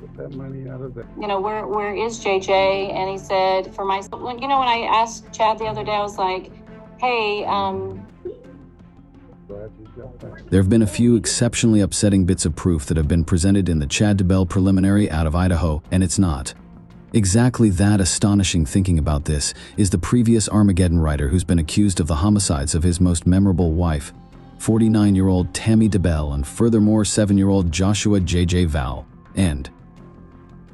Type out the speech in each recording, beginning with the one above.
Get that money out of there. Where is JJ? And he said, for myself, when I asked Chad the other day, I was like, hey, Glad you got that. There have been a few exceptionally upsetting bits of proof that have been presented in the Chad DeBell preliminary out of Idaho, and it's not exactly that astonishing. Thinking about this is the previous Armageddon writer who's been accused of the homicides of his most memorable wife, 49-year-old Tammy DeBell, and furthermore 7-year-old Joshua J.J. Val, and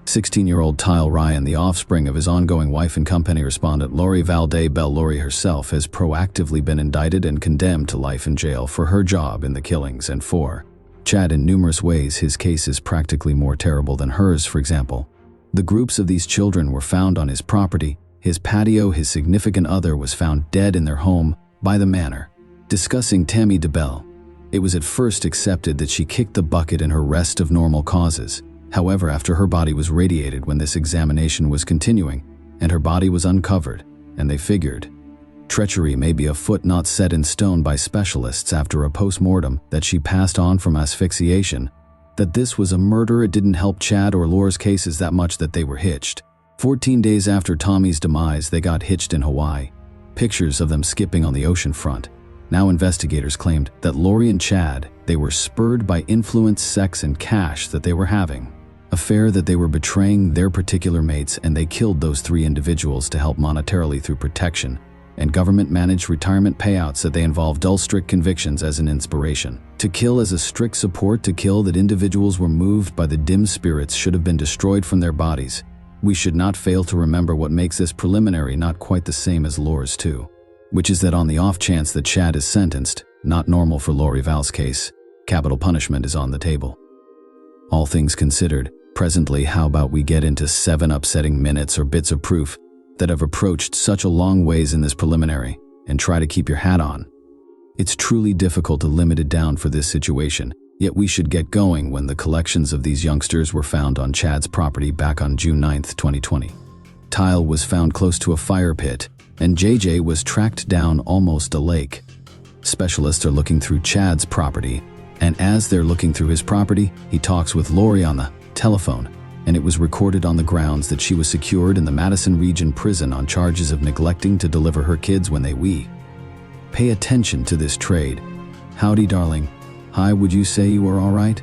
16-year-old Tyle Ryan, the offspring of his ongoing wife and company respondent Lori Valde Bell. Lori herself has proactively been indicted and condemned to life in jail for her job in the killings, and for Chad, in numerous ways, his case is practically more terrible than hers. For example, the groups of these children were found on his property, his patio. His significant other was found dead in their home by the manor. Discussing Tammy DeBell, it was at first accepted that she kicked the bucket in her rest of normal causes. However, after her body was radiated when this examination was continuing, and her body was uncovered, and they figured treachery may be afoot, not set in stone by specialists after a post-mortem that she passed on from asphyxiation, that this was a murder. It didn't help Chad or Laura's cases that much that they were hitched. 14 days after Tommy's demise, they got hitched in Hawaii. Pictures of them skipping on the ocean front. Now investigators claimed that Lori and Chad, they were spurred by influence, sex, and cash that they were having. Affair that they were betraying their particular mates, and they killed those 3 individuals to help monetarily through protection and government-managed retirement payouts, that they involved dull strict convictions as an inspiration. To kill as a strict support, to kill that individuals were moved by the dim spirits should have been destroyed from their bodies. We should not fail to remember what makes this preliminary not quite the same as Laura's too, which is that on the off chance that Chad is sentenced, not normal for Lori Val's case, capital punishment is on the table. All things considered, presently, how about we get into 7 upsetting minutes or bits of proof that have approached such a long ways in this preliminary, and try to keep your hat on. It's truly difficult to limit it down for this situation, yet we should get going when the collections of these youngsters were found on Chad's property back on June 9, 2020. Tyle was found close to a fire pit, and JJ was tracked down almost a lake. Specialists are looking through Chad's property, and as they're looking through his property, he talks with Lori on the telephone, and it was recorded on the grounds that she was secured in the Madison Region Prison on charges of neglecting to deliver her kids when they Pay attention to this trade. Howdy, darling. Hi, would you say you were all right?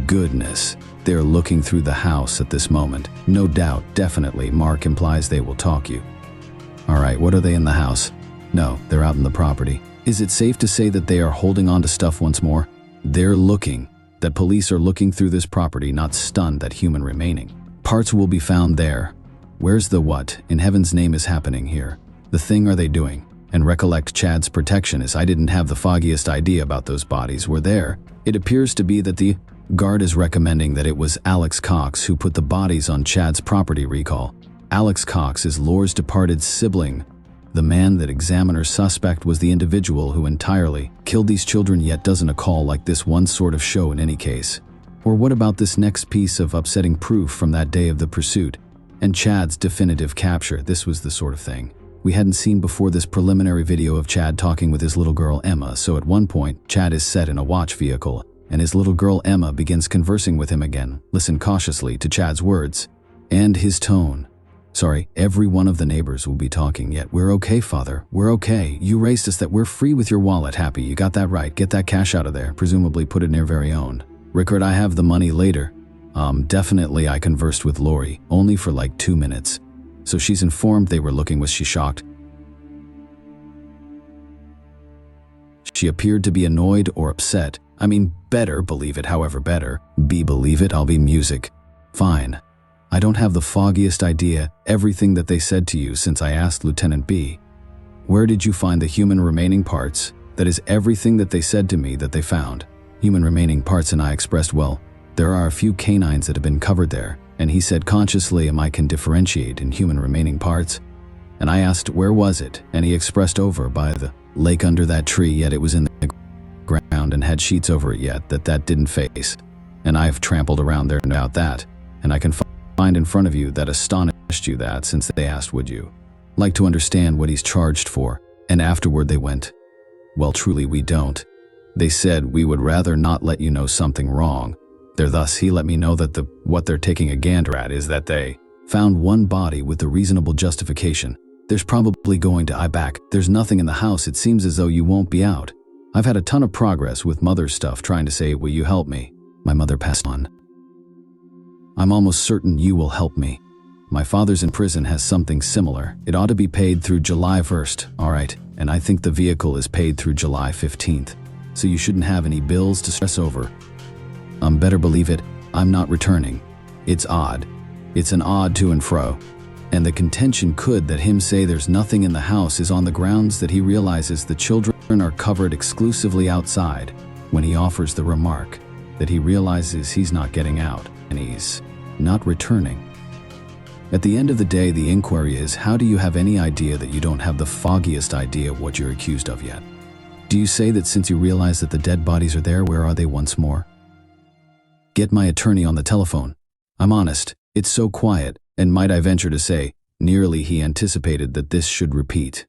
Goodness, they're looking through the house at this moment. No doubt, definitely, Mark implies they will talk you. All right, what are they in the house? No, they're out in the property. Is it safe to say that they are holding on to stuff once more? They're looking. That police are looking through this property, not stunned that human remaining parts will be found there. Where's the what in heaven's name is happening here? The thing are they doing? And recollect, Chad's protection is I didn't have the foggiest idea about those bodies were there. It appears to be that the guard is recommending that it was Alex Cox who put the bodies on Chad's property. Recall, Alex Cox is Laura's departed sibling. The man that examiner suspect was the individual who entirely killed these children, yet doesn't a call like this one sort of show in any case? Or what about this next piece of upsetting proof from that day of the pursuit and Chad's definitive capture? This was the sort of thing we hadn't seen before, this preliminary video of Chad talking with his little girl Emma. So at one point, Chad is set in a watch vehicle, and his little girl Emma begins conversing with him again. Listen cautiously to Chad's words and his tone. Sorry, every one of the neighbors will be talking, yet we're okay, Father. We're okay. You raised us that we're free with your wallet. Happy, you got that right. Get that cash out of there. Presumably put it in your very own. Rickard, I have the money later. Definitely I conversed with Lori, only for like 2 minutes. So she's informed they were looking. Was she shocked? She appeared to be annoyed or upset. I mean, better believe it, however better. B believe it, I'll be music. Fine. I don't have the foggiest idea everything that they said to you since I asked Lieutenant B. Where did you find the human remaining parts? That is everything that they said to me that they found. Human remaining parts, and I expressed, well, there are a few canines that have been covered there. And he said consciously, I can differentiate in human remaining parts. And I asked, where was it? And he expressed over by the lake under that tree, yet it was in the ground and had sheets over it, yet that didn't face. And I've trampled around there about that. And I can find in front of you that astonished you that since they asked, would you like to understand what he's charged for? And afterward they went, well, truly we don't. They said we would rather not let you know something wrong. Thus he let me know that what they're taking a gander at is that they found one body with a reasonable justification. There's probably going to back. There's nothing in the house. It seems as though you won't be out. I've had a ton of progress with mother's stuff trying to say, will you help me? My mother passed on. I'm almost certain you will help me. My father's in prison has something similar. It ought to be paid through July 1st, all right, and I think the vehicle is paid through July 15th, so you shouldn't have any bills to stress over. Better believe it, I'm not returning. It's odd. It's an odd to and fro. And the contention could that him say there's nothing in the house is on the grounds that he realizes the children are covered exclusively outside when he offers the remark that he realizes he's not getting out and he's not returning. At the end of the day, the inquiry is, how do you have any idea that you don't have the foggiest idea of what you're accused of yet? Do you say that since you realize that the dead bodies are there, where are they once more? Get my attorney on the telephone. I'm honest, it's so quiet, and might I venture to say, nearly he anticipated that this should repeat.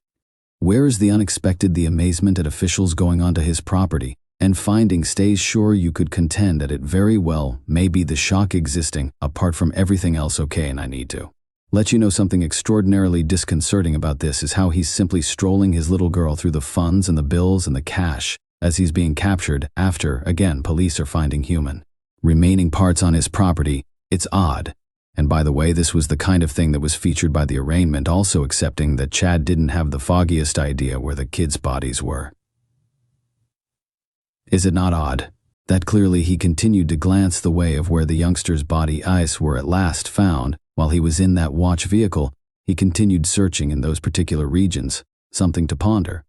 Where is the unexpected, the amazement at officials going onto his property and finding stays? Sure, you could contend that it very well may be the shock existing, apart from everything else. Okay, and I need to let you know something extraordinarily disconcerting about this is how he's simply strolling his little girl through the funds and the bills and the cash as he's being captured after, again, police are finding human remaining parts on his property. It's odd. And by the way, this was the kind of thing that was featured by the arraignment, also accepting that Chad didn't have the foggiest idea where the kids' bodies were. Is it not odd that clearly he continued to glance the way of where the youngster's body eyes were at last found while he was in that watch vehicle? He continued searching in those particular regions, something to ponder.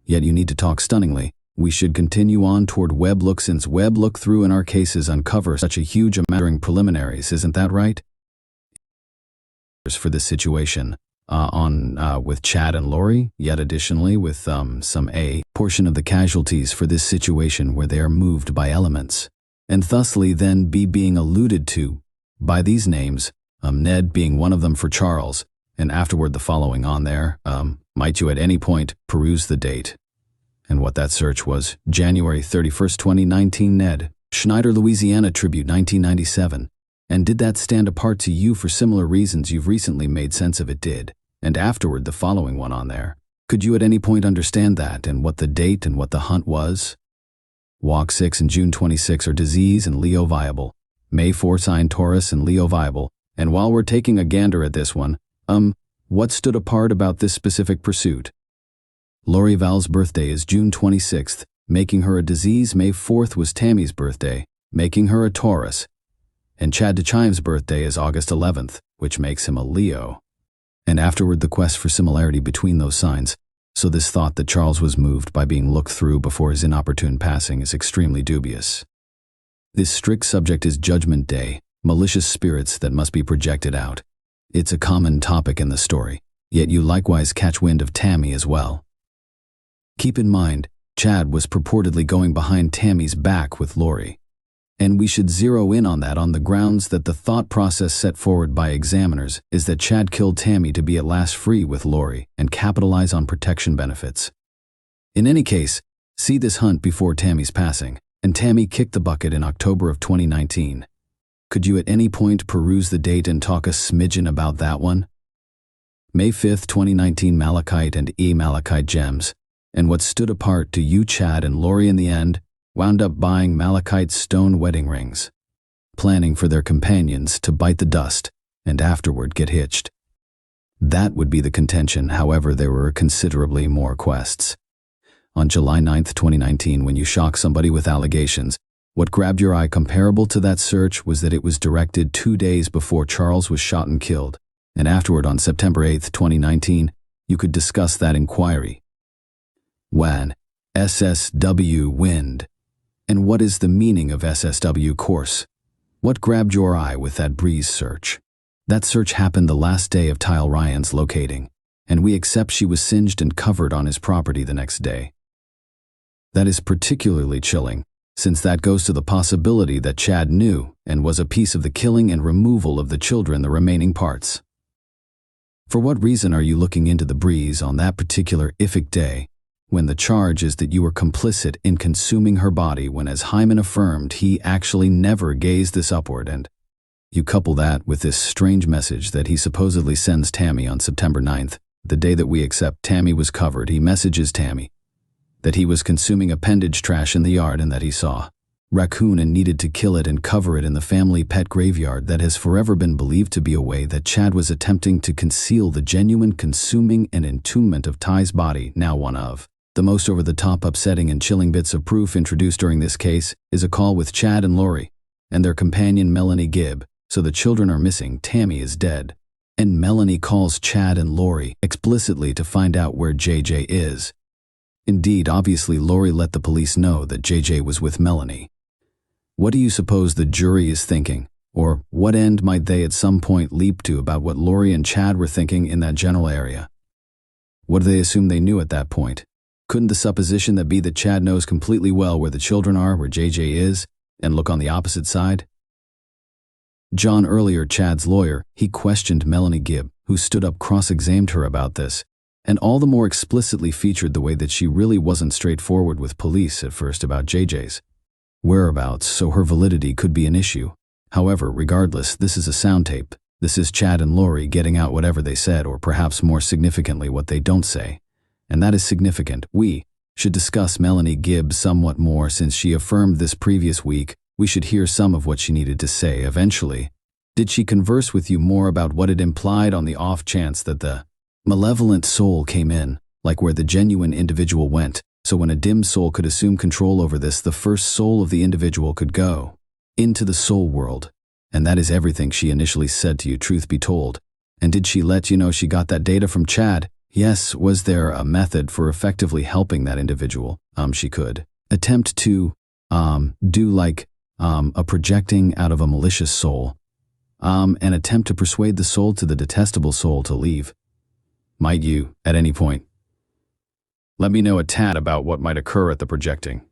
Yet you need to talk stunningly. We should continue on toward web look, since web look through in our cases uncover such a huge amount during preliminaries, isn't that right? For this situation with Chad and Lori, yet additionally with some A portion of the casualties for this situation where they are moved by elements, and thusly then B being alluded to by these names, Ned being one of them for Charles, and afterward the following on there. Might you at any point peruse the date and what that search was? January 31st, 2019, Ned, Schneider, Louisiana, Tribute, 1997. And did that stand apart to you for similar reasons you've recently made sense of? It did. And afterward the following one on there. Could you at any point understand that and what the date and what the hunt was? Walk 6 and June 26 are disease and Leo viable. May 4 sign Taurus and Leo viable. And while we're taking a gander at this one, what stood apart about this specific pursuit? Lori Val's birthday is June 26th, making her a disease. May 4th was Tammy's birthday, making her a Taurus. And Chad DeChime's birthday is August 11th, which makes him a Leo. And afterward the quest for similarity between those signs, so this thought that Charles was moved by being looked through before his inopportune passing is extremely dubious. This strict subject is Judgment Day, malicious spirits that must be projected out. It's a common topic in the story, yet you likewise catch wind of Tammy as well. Keep in mind, Chad was purportedly going behind Tammy's back with Lori. And we should zero in on that on the grounds that the thought process set forward by examiners is that Chad killed Tammy to be at last free with Lori and capitalize on protection benefits. In any case, see this hunt before Tammy's passing, and Tammy kicked the bucket in October of 2019. Could you at any point peruse the date and talk a smidgen about that one? May 5th, 2019, malachite and malachite gems. And what stood apart to you, Chad and Lori, in the end, wound up buying malachite stone wedding rings, planning for their companions to bite the dust and afterward get hitched. That would be the contention. However, there were considerably more quests. On July 9th, 2019, when you shock somebody with allegations, what grabbed your eye comparable to that search was that it was directed 2 days before Charles was shot and killed, and afterward on September 8th, 2019, you could discuss that inquiry. When SSW wind. And what is the meaning of SSW course? What grabbed your eye with that breeze search? That search happened the last day of Tyle Ryan's locating, and we accept she was singed and covered on his property the next day. That is particularly chilling, since that goes to the possibility that Chad knew and was a piece of the killing and removal of the children, the remaining parts. For what reason are you looking into the breeze on that particular ific day, when the charge is that you were complicit in consuming her body when, as Hyman affirmed, he actually never gazed this upward, and you couple that with this strange message that he supposedly sends Tammy on September 9th, the day that we accept Tammy was covered. He messages Tammy that he was consuming appendage trash in the yard and that he saw raccoon and needed to kill it and cover it in the family pet graveyard. That has forever been believed to be a way that Chad was attempting to conceal the genuine consuming and entombment of Ty's body. Now, one of the most over-the-top, upsetting, and chilling bits of proof introduced during this case is a call with Chad and Lori and their companion Melanie Gibb. So the children are missing, Tammy is dead, and Melanie calls Chad and Lori explicitly to find out where JJ is. Indeed, obviously Lori let the police know that JJ was with Melanie. What do you suppose the jury is thinking? Or what end might they at some point leap to about what Lori and Chad were thinking in that general area? What do they assume they knew at that point? Couldn't the supposition that be that Chad knows completely well where the children are, where JJ is, and look on the opposite side? John, earlier Chad's lawyer, he questioned Melanie Gibb, who stood up, cross-examined her about this, and all the more explicitly featured the way that she really wasn't straightforward with police at first about JJ's whereabouts, so her validity could be an issue. However, regardless, this is a sound tape. This is Chad and Lori getting out whatever they said, or perhaps more significantly what they don't say. And that is significant. We should discuss Melanie Gibb somewhat more since she affirmed this previous week. We should hear some of what she needed to say eventually. Did she converse with you more about what it implied on the off chance that the malevolent soul came in, like where the genuine individual went, so when a dim soul could assume control over this, the first soul of the individual could go into the soul world? And that is everything she initially said to you, truth be told. And did she let you know she got that data from Chad? Yes. Was there a method for effectively helping that individual? She could attempt to do like a projecting out of a malicious soul, and attempt to persuade the soul to the detestable soul to leave. Might you, at any point, let me know a tad about what might occur at the projecting?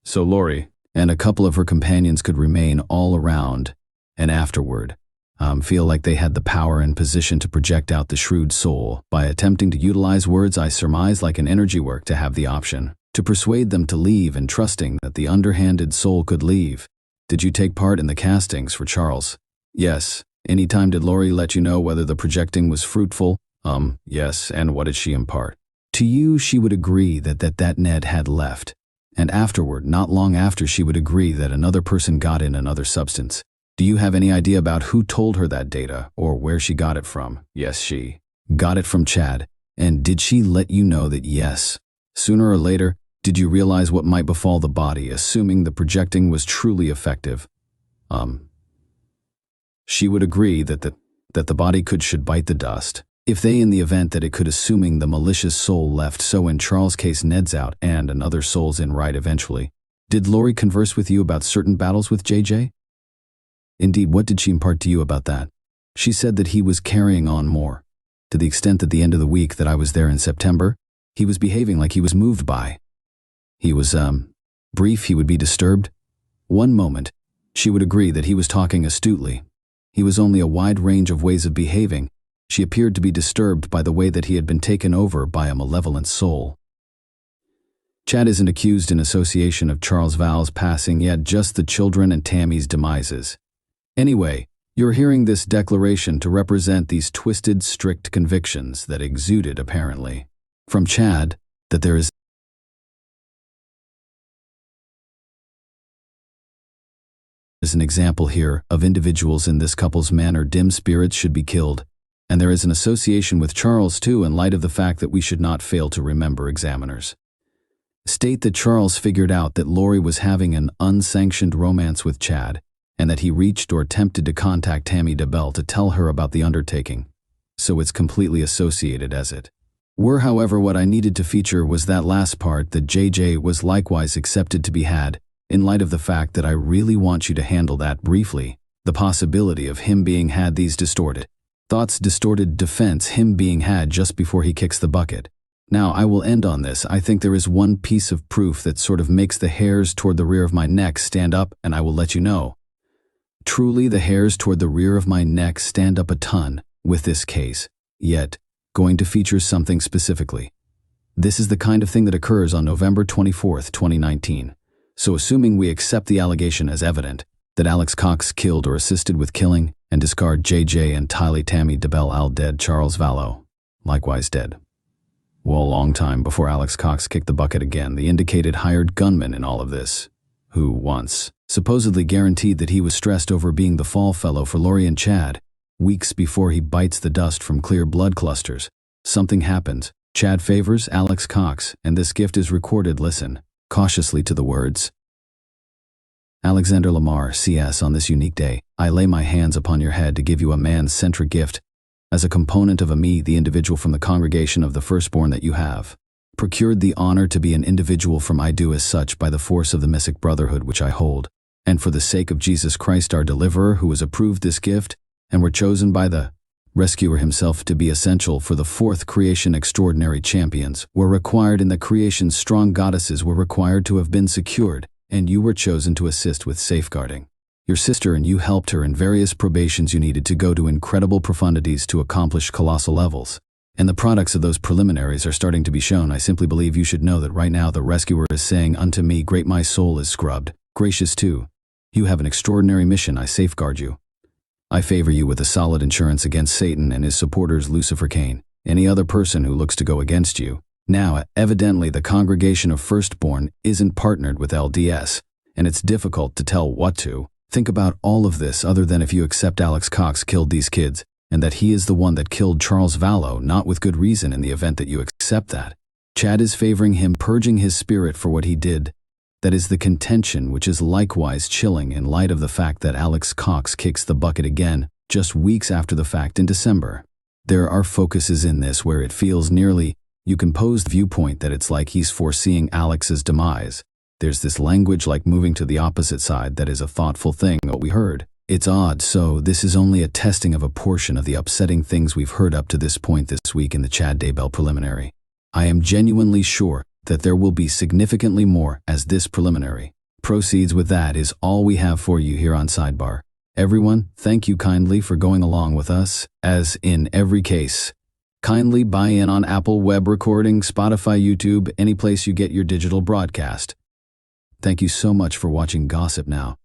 So Lori and a couple of her companions could remain all around and afterward, feel like they had the power and position to project out the shrewd soul by attempting to utilize words I surmise like an energy work to have the option to persuade them to leave, and trusting that the underhanded soul could leave. Did you take part in the castings for Charles? Yes. Any time did Lori let you know whether the projecting was fruitful? Yes. And what did she impart to you? She would agree that Ned had left, and afterward, not long after, she would agree that another person got in another substance. Do you have any idea about who told her that data, or where she got it from? Yes, she got it from Chad. And did she let you know that yes, sooner or later, did you realize what might befall the body, assuming the projecting was truly effective? She would agree that the body should bite the dust, if they, in the event that it could, assuming the malicious soul left. So in Charles' case, Ned's out and another soul's in right eventually. Did Lori converse with you about certain battles with JJ? Indeed, what did she impart to you about that? She said that he was carrying on more, to the extent that the end of the week that I was there in September, he was behaving like he was moved by. He was, brief, he would be disturbed. One moment, she would agree that he was talking astutely. He was only a wide range of ways of behaving. She appeared to be disturbed by the way that he had been taken over by a malevolent soul. Chad isn't accused in association of Charles Val's passing yet, just the children and Tammy's demises. Anyway, you're hearing this declaration to represent these twisted, strict convictions that exuded, apparently, from Chad, that there is an example here of individuals in this couple's manner. Dim spirits should be killed, and there is an association with Charles too, in light of the fact that we should not fail to remember examiners state that Charles figured out that Lori was having an unsanctioned romance with Chad, and that he reached or attempted to contact Tammy DeBell to tell her about the undertaking. So it's completely associated as it were. However, what I needed to feature was that last part, that JJ was likewise accepted to be had, in light of the fact that I really want you to handle that briefly, the possibility of him being had, these distorted thoughts, distorted defense, him being had just before he kicks the bucket. Now, I will end on this. I think there is one piece of proof that sort of makes the hairs toward the rear of my neck stand up, and I will let you know. Truly, the hairs toward the rear of my neck stand up a ton with this case, yet going to feature something specifically. This is the kind of thing that occurs on November 24th, 2019. So assuming we accept the allegation as evident, that Alex Cox killed or assisted with killing and discard JJ and Tylee Tammy DeBell Al dead Charles Vallow, likewise dead. Well, a long time before Alex Cox kicked the bucket again, the indicated hired gunman in all of this, who once supposedly guaranteed that he was stressed over being the fall fellow for Lori and Chad, weeks before he bites the dust from clear blood clusters. Something happens. Chad favors Alex Cox, and this gift is recorded. Listen cautiously to the words. Alexander Lamar, CS, on this unique day, I lay my hands upon your head to give you a man-centric gift, as a component of me, the individual from the congregation of the firstborn that you have. Procured the honor to be an individual from I do as such by the force of the Mystic Brotherhood which I hold, and for the sake of Jesus Christ our deliverer who has approved this gift, and were chosen by the rescuer himself to be essential for the fourth creation. Extraordinary champions were required, and the creation's strong goddesses were required to have been secured, and you were chosen to assist with safeguarding your sister, and you helped her in various probations you needed to go to incredible profundities to accomplish colossal levels. And the products of those preliminaries are starting to be shown. I simply believe you should know that right now the rescuer is saying unto me, great my soul is scrubbed, gracious too. You have an extraordinary mission, I safeguard you. I favor you with a solid insurance against Satan and his supporters Lucifer Cain, any other person who looks to go against you. Now, evidently the congregation of firstborn isn't partnered with LDS, and it's difficult to tell what to think about all of this other than if you accept Alex Cox killed these kids, and that he is the one that killed Charles Vallow, not with good reason. In the event that you accept that, Chad is favoring him purging his spirit for what he did. That is the contention, which is likewise chilling in light of the fact that Alex Cox kicks the bucket again, just weeks after the fact in December. There are focuses in this where it feels nearly, you can pose the viewpoint that it's like he's foreseeing Alex's demise. There's this language like moving to the opposite side that is a thoughtful thing, what we heard. It's odd, so this is only a testing of a portion of the upsetting things we've heard up to this point this week in the Chad Daybell preliminary. I am genuinely sure that there will be significantly more as this preliminary proceeds. With that is all we have for you here on Sidebar. Everyone, thank you kindly for going along with us, as in every case. Kindly buy in on Apple Web Recording, Spotify, YouTube, any place you get your digital broadcast. Thank you so much for watching Gossip Now.